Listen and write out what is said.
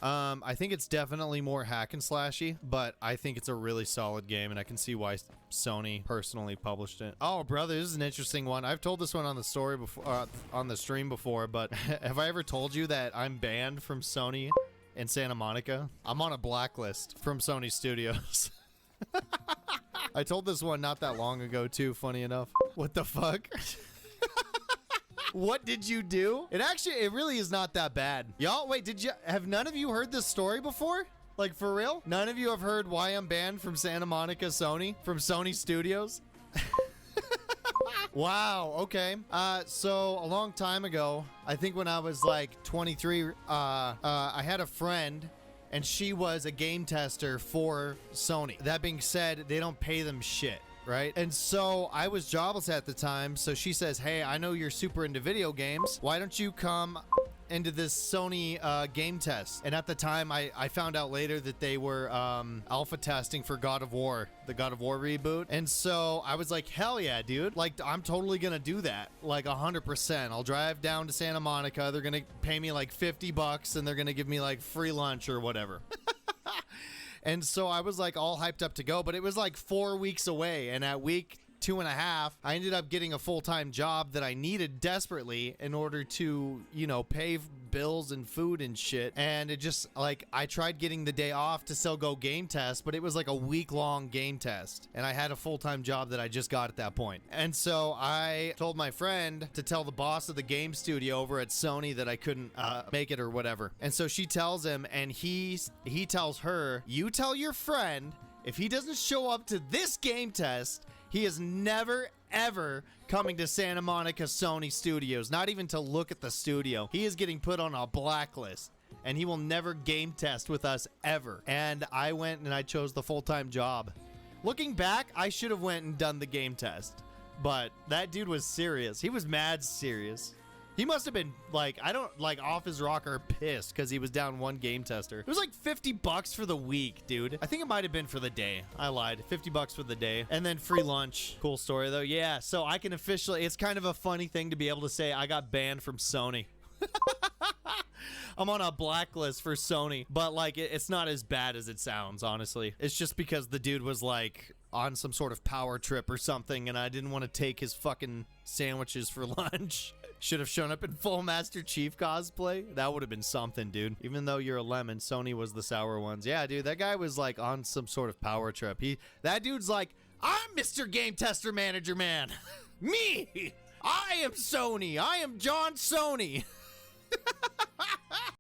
I think it's definitely more hack and slashy, but I think it's a really solid game, and I can see why Sony personally published it. Oh, brother, this is an interesting one. I've told this one on the story before, on the stream before, but have I ever told you that I'm banned from Sony in Santa Monica? I'm on a blacklist from Sony Studios. I told this one not that long ago, too, funny enough. What the fuck? What did you do? It really is not that bad. Y'all, wait, have none of you heard this story before? Like, for real? None of you have heard why I'm banned from Santa Monica from Sony Studios? Wow, okay. So a long time ago, I think when I was like 23, I had a friend and she was a game tester for Sony. That being said, they don't pay them shit. Right? And so I was jobless at the time. So she says, hey, I know you're super into video games. Why don't you come into this Sony game test? And at the time, I found out later that they were alpha testing for God of War, the God of War reboot. And so I was like, hell yeah, dude. Like, I'm totally gonna do that. Like 100%. I'll drive down to Santa Monica. They're gonna pay me like $50 and they're gonna give me like free lunch or whatever. And so I was like all hyped up to go, but it was like 4 weeks away. And at week 2.5, I ended up getting a full-time job that I needed desperately in order to, you know, pay bills and food and shit. And it just like, I tried getting the day off to still go game test, but it was like a week-long game test. And I had a full-time job that I just got at that point. And so I told my friend to tell the boss of the game studio over at Sony that I couldn't make it or whatever. And so she tells him, and he tells her, you tell your friend if he doesn't show up to this game test, he is never, ever coming to Santa Monica Sony Studios, not even to look at the studio. He is getting put on a blacklist, and he will never game test with us ever. And I went and I chose the full-time job. Looking back, I should have went and done the game test, but that dude was serious. He was mad serious. He must have been like, I don't like off his rocker pissed because he was down one game tester. It was like $50 for the week, dude. I think it might have been for the day. I lied. $50 for the day. And then free lunch. Cool story though. Yeah. So I can officially, it's kind of a funny thing to be able to say I got banned from Sony. I'm on a blacklist for Sony, but like it's not as bad as it sounds, honestly. It's just because the dude was like on some sort of power trip or something and I didn't want to take his fucking sandwiches for lunch. Should have shown up in full Master Chief cosplay. That would have been something, dude. Even though you're a lemon, Sony was the sour ones. Yeah, dude, that guy was like on some sort of power trip. That dude's like, I'm Mr. Game Tester Manager Man. Me. I am Sony. I am John Sony.